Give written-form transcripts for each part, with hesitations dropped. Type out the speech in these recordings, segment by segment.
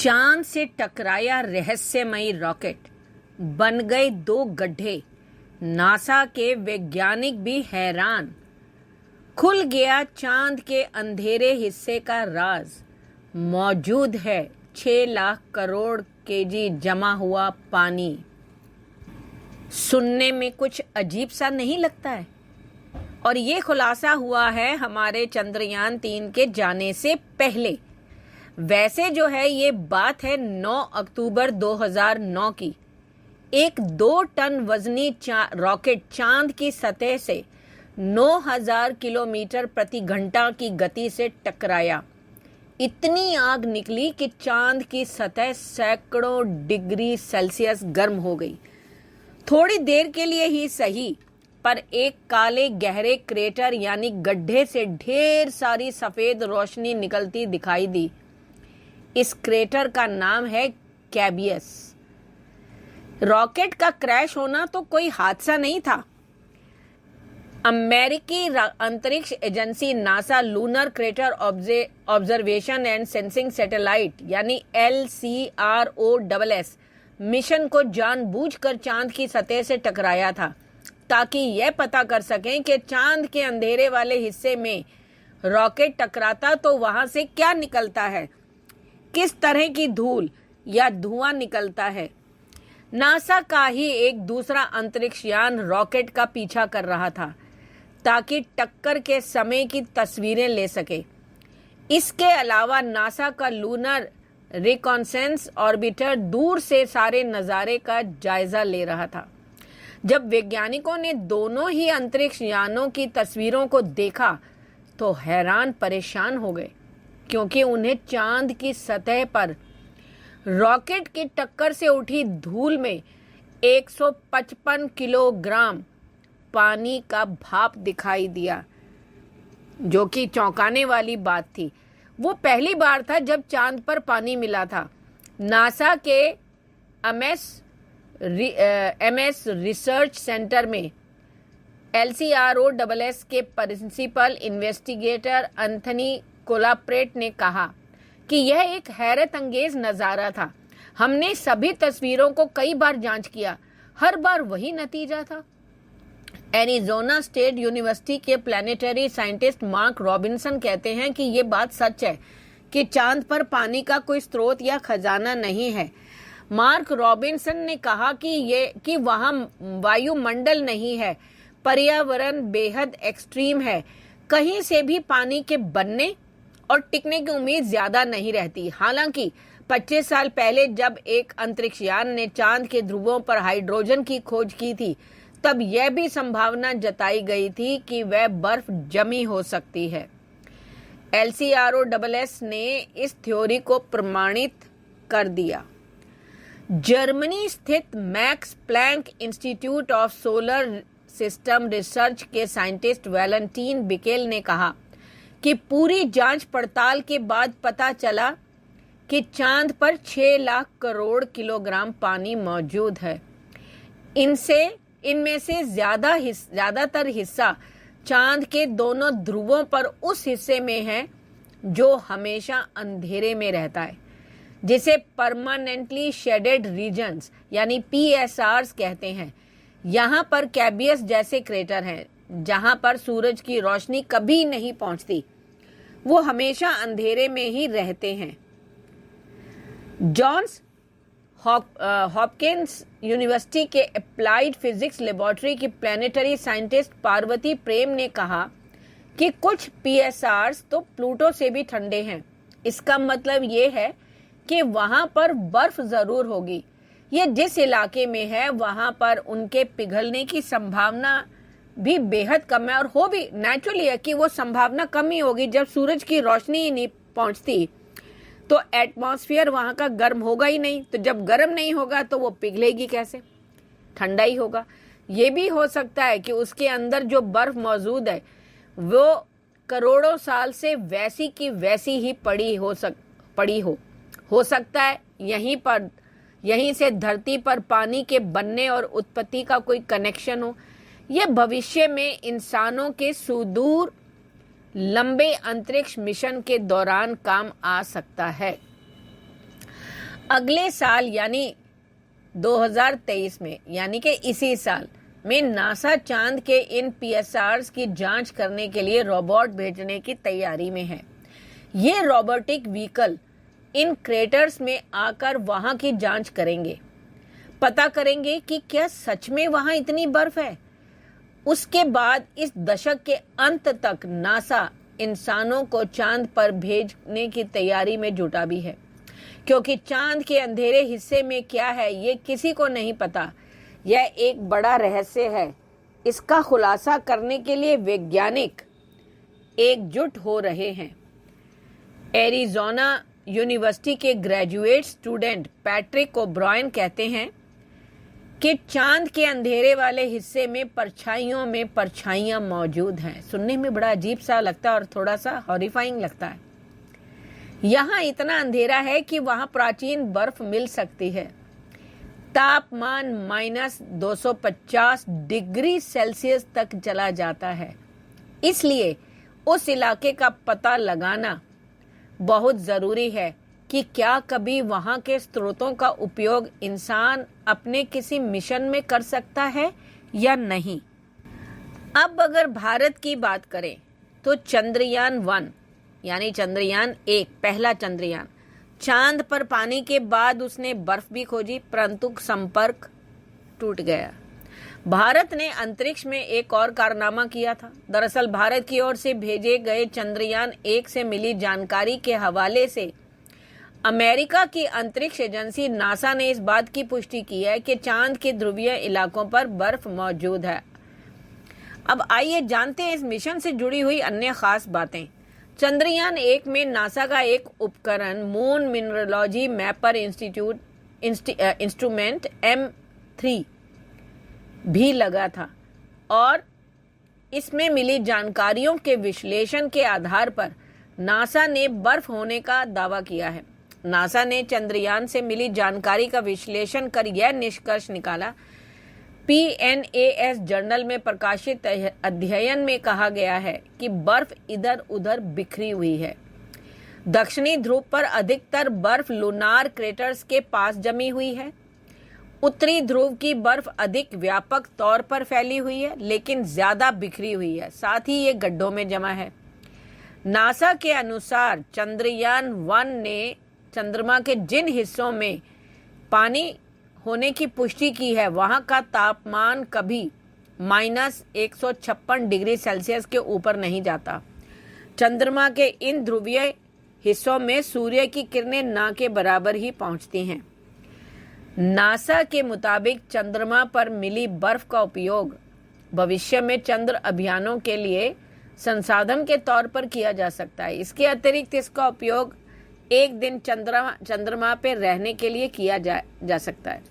चांद से टकराया रहस्यमयी रॉकेट, बन गए 2 गड्ढे। नासा के वैज्ञानिक भी हैरान। खुल गया चांद के अंधेरे हिस्से का राज। मौजूद है 6 लाख करोड़ केजी जमा हुआ पानी। सुनने में कुछ अजीब सा नहीं लगता है? और ये खुलासा हुआ है हमारे चंद्रयान 3 के जाने से पहले। वैसे जो है ये बात है 9 अक्टूबर 2009 की। एक 2 टन वजनी रॉकेट चांद की सतह से 9000 किलोमीटर प्रति घंटा की गति से टकराया। इतनी आग निकली कि चांद की सतह सैकड़ों डिग्री सेल्सियस गर्म हो गई। थोड़ी देर के लिए ही सही, पर एक काले गहरे क्रेटर यानी गड्ढे से ढेर सारी सफेद रोशनी निकलती दिखाई दी। इस क्रेटर का नाम है कैबियस। रॉकेट का क्रैश होना तो कोई हादसा नहीं था। अमेरिकी अंतरिक्ष agency NASA lunar crater observation and sensing satellite यानी LCROSS मिशन को जानबूझकर चांद की सतह से टकराया था, ताकि यह पता कर सकें कि चांद के अंधेरे वाले हिस्से में रॉकेट टकराता तो वहां से क्या निकलता है, किस तरह की धूल या धुआं निकलता है। नासा का ही एक दूसरा अंतरिक्ष यान रॉकेट का पीछा कर रहा था, ताकि टक्कर के समय की तस्वीरें ले सके। इसके अलावा नासा का लूनर रिकॉन्सेंस ऑर्बिटर दूर से सारे नज़ारे का जायजा ले रहा था। जब वैज्ञानिकों ने दोनों ही अंतरिक्ष यानों की तस्वीरों को देखा तो हैरान परेशान हो गए, क्योंकि उन्हें चांद की सतह पर रॉकेट की टक्कर से उठी धूल में 155 किलोग्राम पानी का भाप दिखाई दिया, जो कि चौंकाने वाली बात थी। वो पहली बार था जब चांद पर पानी मिला था। नासा के एमएस रिसर्च सेंटर में LCROSS के प्रिंसिपल इन्वेस्टिगेटर एंथनी कोलाप्रेट ने कहा कि यह एक हैरत अंगेज नज़ारा था। हमने सभी तस्वीरों को कई बार जांच किया, हर बार वही नतीजा था। एरिज़ोना स्टेट यूनिवर्सिटी के प्लानिटरी साइंटिस्ट मार्क रॉबिन्सन कहते हैं कि ये बात सच है कि चांद पर पानी का कोई स्रोत या खजाना नहीं है। मार्क रॉबिन्सन ने कहा कि वहाँ वायुमंडल नहीं है, पर्यावरण बेहद एक्सट्रीम है, कहीं से भी पानी के बनने और टिकने की उम्मीद ज्यादा नहीं रहती। हालांकि 25 साल पहले जब एक अंतरिक्ष यान ने चांद के ध्रुवों पर हाइड्रोजन की खोज की थी, तब यह भी संभावना जताई गई थी कि वह बर्फ जमी हो सकती है। LCROSS ने इस थ्योरी को प्रमाणित कर दिया। जर्मनी स्थित Max Planck Institute of Solar System Research के साइंटिस्ट वैलेंटीन बिकेल ने कहा कि पूरी जांच पड़ताल के बाद पता चला कि चांद पर 6 लाख करोड़ किलोग्राम पानी मौजूद है। इनमें से ज्यादातर हिस्सा चांद के दोनों ध्रुवों पर उस हिस्से में है जो हमेशा अंधेरे में रहता है, जिसे परमानेंटली शेडेड रीजन्स यानी PSRs कहते हैं। यहाँ पर कैबियस जैसे क्रेटर हैं, जहाँ पर सूरज की रोशनी कभी नहीं पहुंचती, वो हमेशा अंधेरे में ही रहते हैं। जॉन्स हॉपकिंस यूनिवर्सिटी के अप्लाइड फिजिक्स लेबोरेटरी की प्लानिटरी साइंटिस्ट पार्वती प्रेम ने कहा कि कुछ PSRs तो प्लूटो से भी ठंडे हैं। इसका मतलब ये है कि वहां पर बर्फ जरूर होगी। ये जिस इलाके में है वहां पर उनके पिघलने की संभावना भी बेहद कम है, और हो भी नेचुरली है कि वो संभावना कम ही होगी। जब सूरज की रोशनी ही नहीं पहुंचती तो एटमॉस्फेयर वहां का गर्म होगा ही नहीं, तो जब गर्म नहीं होगा तो वो पिघलेगी कैसे, ठंडा ही होगा। ये भी हो सकता है कि उसके अंदर जो बर्फ मौजूद है वो करोड़ों साल से वैसी की वैसी ही पड़ी हो सकता है यहीं से धरती पर पानी के बनने और उत्पत्ति का कोई कनेक्शन हो। यह भविष्य में इंसानों के सुदूर लंबे अंतरिक्ष मिशन के दौरान काम आ सकता है। अगले साल यानी 2023 में, यानी कि इसी साल में, नासा चांद के इन पीएसआर्स की जांच करने के लिए रोबोट भेजने की तैयारी में है। ये रोबोटिक व्हीकल इन क्रेटर्स में आकर वहां की जांच करेंगे, पता करेंगे कि क्या सच में वहां इतनी बर्फ है। उसके बाद इस दशक के अंत तक नासा इंसानों को चांद पर भेजने की तैयारी में जुटा भी है, क्योंकि चांद के अंधेरे हिस्से में क्या है ये किसी को नहीं पता। यह एक बड़ा रहस्य है। इसका खुलासा करने के लिए वैज्ञानिक एकजुट हो रहे हैं। एरिज़ोना यूनिवर्सिटी के ग्रेजुएट स्टूडेंट पैट्रिक ओब्रायन कहते हैं कि चांद के अंधेरे वाले हिस्से में परछाइयां मौजूद हैं। सुनने में बड़ा अजीब सा लगता है और थोड़ा सा हॉरिफाइंग लगता है। यहाँ इतना अंधेरा है कि वहां प्राचीन बर्फ मिल सकती है। तापमान -250 डिग्री सेल्सियस तक चला जाता है। इसलिए उस इलाके का पता लगाना बहुत जरूरी है कि क्या कभी वहां के स्रोतों का उपयोग इंसान अपने किसी मिशन में कर सकता है या नहीं। अब अगर भारत की बात करें तो चंद्रयान 1 यानी चंद्रयान 1, पहला चंद्रयान, चांद पर पानी के बाद उसने बर्फ भी खोजी, परंतु संपर्क टूट गया। भारत ने अंतरिक्ष में एक और कारनामा किया था। दरअसल भारत की ओर से भेजे गए चंद्रयान 1 से मिली जानकारी के हवाले से अमेरिका की अंतरिक्ष एजेंसी नासा ने इस बात की पुष्टि की है कि चांद के ध्रुवीय इलाकों पर बर्फ मौजूद है। अब आइए जानते हैं इस मिशन से जुड़ी हुई अन्य खास बातें। चंद्रयान 1 में नासा का एक उपकरण moon mineralogy mapper instrument M3 भी लगा था और इसमें मिली जानकारियों के विश्लेषण के आधार पर नासा ने बर्फ होने का दावा किया है। नासा ने चंद्रयान से मिली जानकारी का विश्लेषण कर यह निष्कर्ष निकाला। PNAS जर्नल में प्रकाशित अध्ययन में कहा गया है कि बर्फ इधर उधर बिखरी हुई है। दक्षिणी ध्रुव पर अधिकतर बर्फ लूनार क्रेटर्स के पास जमी हुई है। उत्तरी ध्रुव की बर्फ अधिक व्यापक तौर पर फैली हुई है, लेकिन ज्यादा बिखरी हुई है, साथ ही ये गड्ढों में जमा है। नासा के अनुसार चंद्रयान 1 ने चंद्रमा के जिन हिस्सों में पानी होने की पुष्टि की है वहां का तापमान कभी -156 डिग्री सेल्सियस के ऊपर नहीं जाता। चंद्रमा के इन ध्रुवीय हिस्सों में सूर्य की किरणें ना के बराबर ही पहुंचती हैं। नासा के मुताबिक चंद्रमा पर मिली बर्फ का उपयोग भविष्य में चंद्र अभियानों के लिए संसाधन के तौर पर किया जा सकता है। इसके अतिरिक्त इसका उपयोग एक दिन चंद्रमा पे रहने के लिए किया जा सकता है।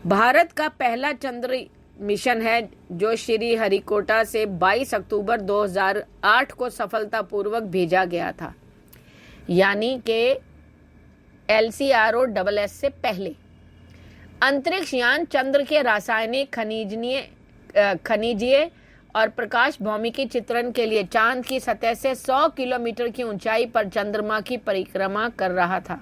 भारत का पहला चंद्र मिशन है जो श्री हरिकोटा से 22 अक्टूबर 2008 को सफलतापूर्वक भेजा गया था, यानी कि LCROSS से पहले। अंतरिक्ष यान चंद्र के रासायनिक, खनिजीय और प्रकाश भौमिकी चित्रण के लिए चांद की सतह से 100 किलोमीटर की ऊंचाई पर चंद्रमा की परिक्रमा कर रहा था।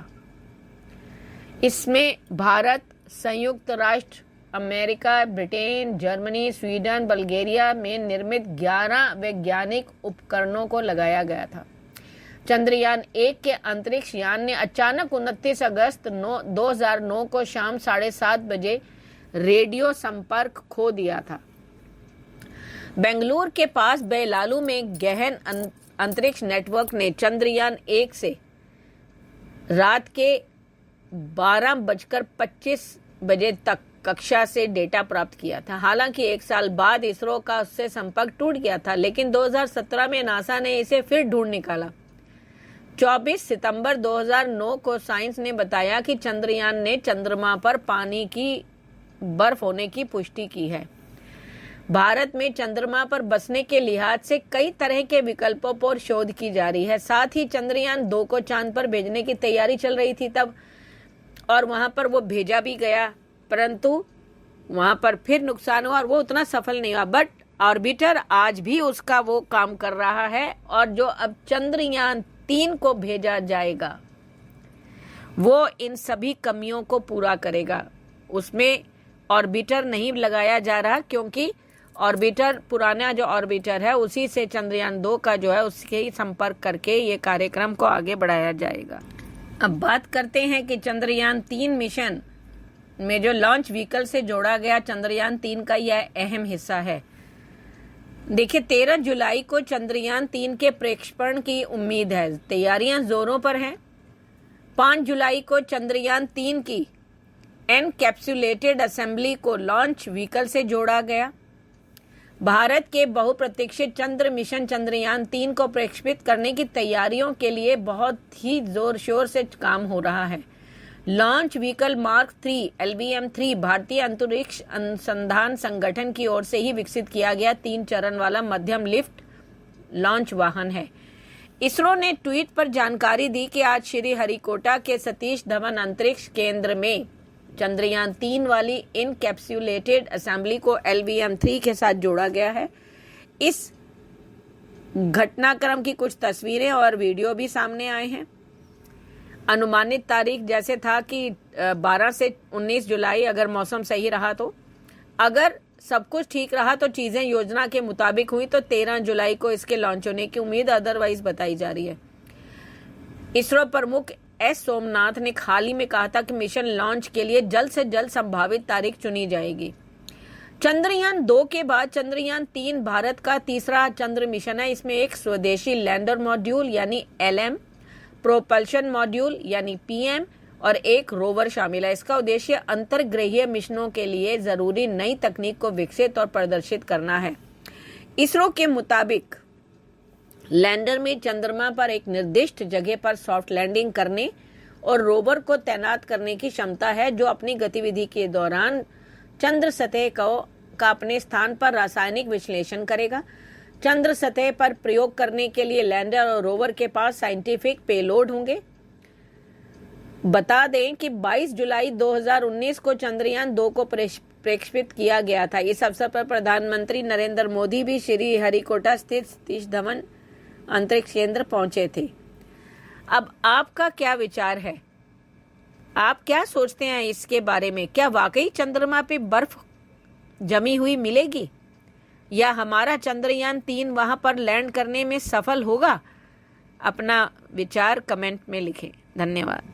इसमें भारत, संयुक्त राष्ट्र America, Britain, Germany, Sweden, Bulgaria में निर्मित 11 वैज्ञानिक उपकरणों को लगाया गया था। चंद्रयान 1 के अंतरिक्ष यान ने अचानक 29 अगस्त 2009 को शाम 7:30 बजे रेडियो संपर्क खो दिया था। बेंगलुरु के पास बेलालू में गहन अंतरिक्ष नेटवर्क ने चंद्रयान 1 से रात के 12:25 बजे तक कक्षा से डेटा प्राप्त किया था। हालांकि एक साल बाद इसरो का उससे संपर्क टूट गया था, लेकिन 2017 में नासा ने इसे फिर ढूंढ निकाला। 24 सितंबर 2009 को साइंस ने बताया कि चंद्रयान ने चंद्रमा पर पानी की बर्फ होने की पुष्टि की है। भारत में चंद्रमा पर बसने के लिहाज से कई तरह के विकल्पों पर शोध की जा रही है। साथ ही चंद्रयान 2 को चांद पर भेजने की तैयारी चल रही थी तब, और वहां पर वो भेजा भी गया, परंतु वहां पर फिर नुकसान हुआ और वो उतना सफल नहीं हुआ। बट ऑर्बिटर आज भी उसका वो काम कर रहा है, और जो अब चंद्रयान 3 को भेजा जाएगा वो इन सभी कमियों को पूरा करेगा। उसमें ऑर्बिटर नहीं लगाया जा रहा, क्योंकि ऑर्बिटर, पुराना जो ऑर्बिटर है उसी से चंद्रयान 2 का जो है उसके ही संपर्क करके ये कार्यक्रम को आगे बढ़ाया जाएगा। अब बात करते हैं कि चंद्रयान 3 मिशन में जो लॉन्च व्हीकल से जोड़ा गया चंद्रयान 3 का यह अहम हिस्सा है। देखिए, 13 जुलाई को चंद्रयान 3 के प्रक्षेपण की उम्मीद है, तैयारियां जोरों पर हैं। 5 जुलाई को चंद्रयान 3 की एनकैप्सुलेटेड असेंबली को लॉन्च व्हीकल से जोड़ा गया। भारत के बहुप्रतीक्षित चंद्र मिशन चंद्रयान 3 को प्रक्षेपित करने की तैयारियों के लिए बहुत ही जोर शोर से काम हो रहा है। लॉन्च व्हीकल मार्क 3 LBM-3 भारतीय अंतरिक्ष अनुसंधान संगठन की ओर से ही विकसित किया गया 3 चरण वाला मध्यम लिफ्ट लॉन्च वाहन है। इसरो ने ट्वीट पर जानकारी दी कि आज श्री हरिकोटा के सतीश धवन अंतरिक्ष केंद्र में चंद्रयान 3 वाली इनकैप्सुलेटेड असेंबली को LBM-3 के साथ जोड़ा गया है। इस घटनाक्रम की कुछ तस्वीरें और वीडियो भी सामने आए हैं। अनुमानित तारीख जैसे था कि 12 से 19 जुलाई, अगर मौसम सही रहा तो, अगर सब कुछ ठीक रहा तो चीजें योजना के मुताबिक हुई तो 13 जुलाई को इसके लॉन्च होने की उम्मीद अदरवाइज बताई जा रही है। इसरो प्रमुख S सोमनाथ ने हाल ही में कहा था कि मिशन लॉन्च के लिए जल्द से जल्द संभावित तारीख चुनी जाएगी। चंद्रयान 2 के बाद चंद्रयान 3 भारत का तीसरा चंद्र मिशन है। इसमें एक स्वदेशी लैंडर मॉड्यूल यानी LM, प्रोपल्शन मॉड्यूल यानी PM और एक रोवर शामिल है। इसका उद्देश्य अंतर्ग्रहीय मिशनों के लिए जरूरी नई तकनीक को विकसित और प्रदर्शित करना है। इसरो के मुताबिक लैंडर में चंद्रमा पर एक निर्दिष्ट जगह पर सॉफ्ट लैंडिंग करने और रोवर को तैनात करने की क्षमता है, जो अपनी गतिविधि के दौरान चंद्र सतह का अपने स्थान पर रासायनिक विश्लेषण करेगा। चंद्र सतह पर प्रयोग करने के लिए लैंडर और रोवर के पास साइंटिफिक पेलोड होंगे। बता दें कि 22 जुलाई 2019 को चंद्रयान 2 को प्रक्षेपित किया गया था। इस अवसर पर प्रधानमंत्री नरेंद्र मोदी भी श्री हरिकोटा स्थित सतीश धवन अंतरिक्ष केंद्र पहुंचे थे। अब आपका क्या विचार है? आप क्या सोचते हैं इसके बारे में? क्या वाकई चंद्रमा पे बर्फ जमी हुई मिलेगी या हमारा चंद्रयान 3 वहां पर लैंड करने में सफल होगा? अपना विचार कमेंट में लिखें। धन्यवाद।